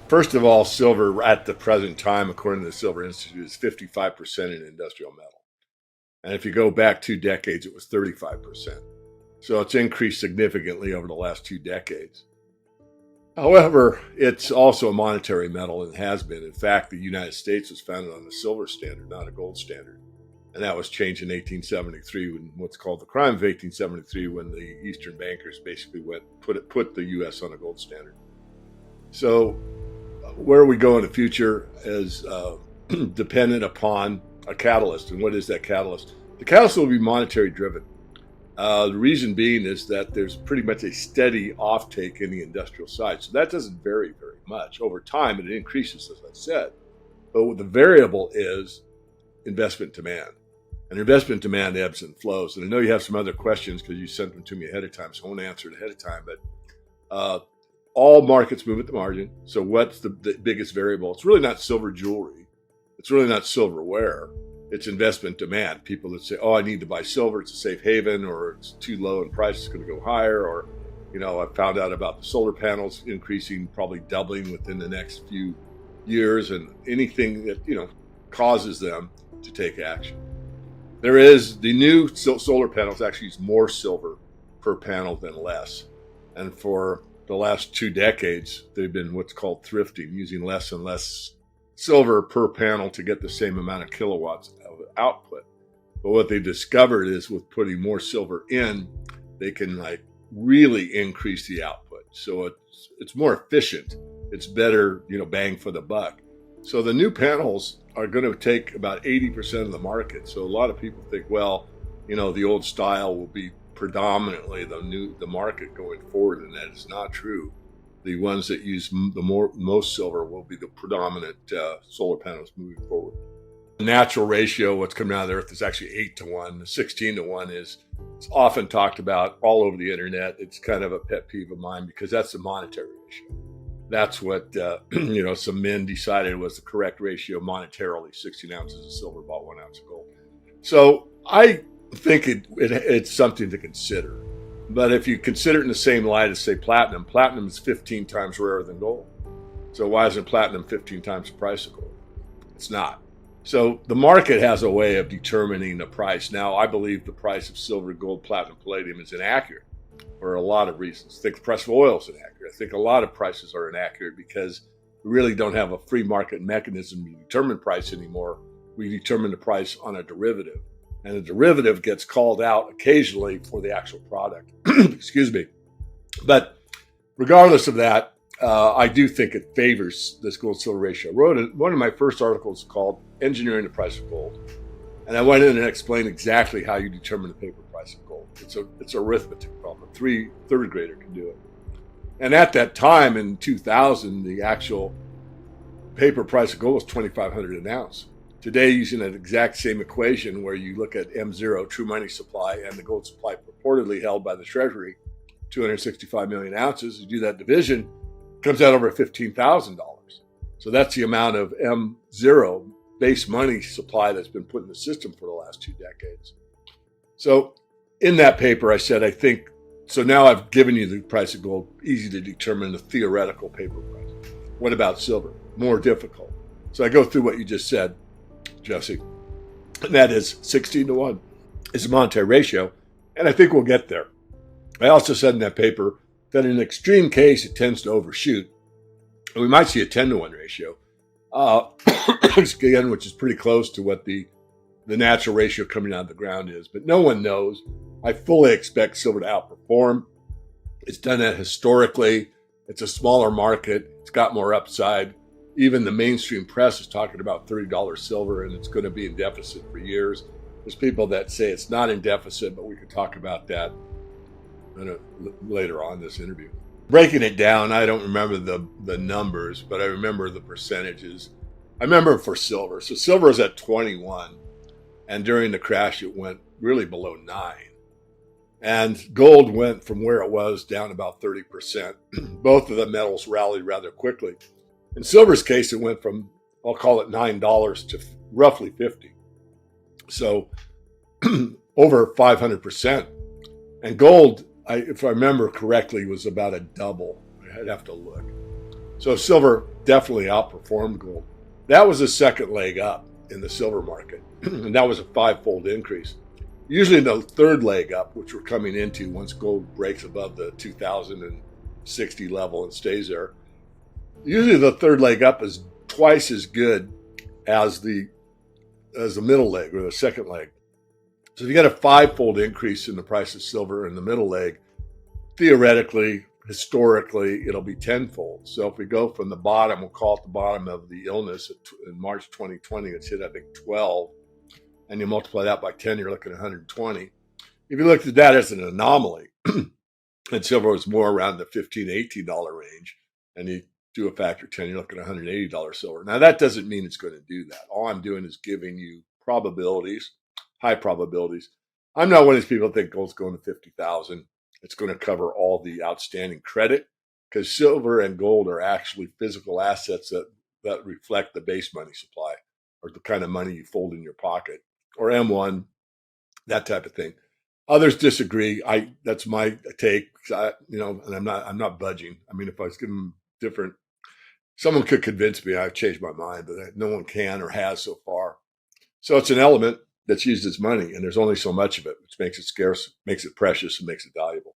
First of all, silver at the present time, according to the Silver Institute, is 55% in industrial metal. And if you go back 2 decades, it was 35%. So it's increased significantly over the last 2 decades. However, it's also a monetary metal and has been. In fact, the United States was founded on a silver standard, not a gold standard. And that was changed in 1873, when what's called the crime of 1873, when the Eastern bankers basically put the U.S. on a gold standard. So where we go in the future is dependent upon a catalyst. And what is that catalyst? The catalyst will be monetary driven. The reason being is that there's pretty much a steady offtake in the industrial side. So that doesn't vary very much. Over time, it increases, as I said. But the variable is investment demand. And investment demand ebbs and flows. And I know you have some other questions because you sent them to me ahead of time, so I won't answer it ahead of time. But all markets move at the margin. So what's the biggest variable? It's really not silver jewelry. It's really not silverware. It's investment demand. People that say, oh, I need to buy silver. It's a safe haven, or it's too low in price. It's going to go higher. Or, I found out about the solar panels increasing, probably doubling within the next few years, and anything that, causes them to take action. There is the new solar panels actually use more silver per panel than less. And for the last 2 decades, they've been what's called thrifting, using less and less silver per panel to get the same amount of kilowatts of output. But what they discovered is with putting more silver in, they can really increase the output. So it's more efficient. It's better, bang for the buck. So the new panels are going to take about 80% of the market. So a lot of people think, well, the old style will be predominantly the market going forward, and that is not true. The ones that use the most silver will be the predominant solar panels moving forward. The natural ratio, what's coming out of the earth, is actually 8-to-1. 16-to-1 it's often talked about all over the internet. It's kind of a pet peeve of mine because that's the monetary ratio. That's what some men decided was the correct ratio monetarily. 16 ounces of silver bought 1 ounce of gold. So I think it's something to consider. But if you consider it in the same light as, say, platinum is 15 times rarer than gold. So why isn't platinum 15 times the price of gold? It's not. So the market has a way of determining the price. Now, I believe the price of silver, gold, platinum, palladium is inaccurate for a lot of reasons. I think the price of oil is inaccurate. I think a lot of prices are inaccurate because we really don't have a free market mechanism to determine price anymore. We determine the price on a derivative. And the derivative gets called out occasionally for the actual product. Excuse me. But regardless of that, I do think it favors this gold-silver ratio. I wrote one of my first articles called Engineering the Price of Gold. And I went in and explained exactly how you determine the paper price of gold. It's an arithmetic problem. A third grader can do it. And at that time in 2000, the actual paper price of gold was $2,500 an ounce. Today, using that exact same equation where you look at M0, true money supply, and the gold supply purportedly held by the Treasury, 265 million ounces, you do that division, it comes out over $15,000. So that's the amount of M0 base money supply that's been put in the system for the last 2 decades. So in that paper, I said, so now I've given you the price of gold, easy to determine the theoretical paper price. What about silver? More difficult. So I go through what you just said, Jesse, and that is 16-to-1 is a monetary ratio, and I think we'll get there. I also said in that paper that in an extreme case, it tends to overshoot. And we might see a 10-to-1 ratio, again, which is pretty close to what the natural ratio coming out of the ground is, but no one knows. I fully expect silver to outperform. It's done that historically. It's a smaller market. It's got more upside. Even the mainstream press is talking about $30 silver, and it's going to be in deficit for years. There's people that say it's not in deficit, but we could talk about that later on in this interview. Breaking it down, I don't remember the numbers, but I remember the percentages. I remember for silver. So silver is at 21, and during the crash, it went really below 9. And gold went from where it was down about 30%. Both of the metals rallied rather quickly. In silver's case, it went from, I'll call it $9 to roughly 50. So over 500%. And gold, if I remember correctly, was about a double. I'd have to look. So silver definitely outperformed gold. That was the second leg up in the silver market, and that was a five-fold increase. Usually the third leg up, which we're coming into once gold breaks above the 2060 level and stays there, usually the third leg up is twice as good as the middle leg or the second leg. So if you get a five-fold increase in the price of silver in the middle leg, theoretically, historically, it'll be tenfold. So if we go from the bottom, we'll call it the bottom of the illness in March 2020, it's hit, I think, 12, and you multiply that by 10, you're looking at 120. If you looked at that as an anomaly, and silver was more around the $15, $18 range, and you do a factor 10, you're looking at $180 silver. Now, that doesn't mean it's going to do that. All I'm doing is giving you probabilities, high probabilities. I'm not one of these people that think gold's going to 50,000. It's going to cover all the outstanding credit, because silver and gold are actually physical assets that reflect the base money supply, or the kind of money you fold in your pocket, or M1, that type of thing. Others disagree. That's my take. And I'm not budging. I mean, if I was given different, someone could convince me I've changed my mind, but no one can or has so far. So it's an element that's used as money, and there's only so much of it, which makes it scarce, makes it precious, and makes it valuable.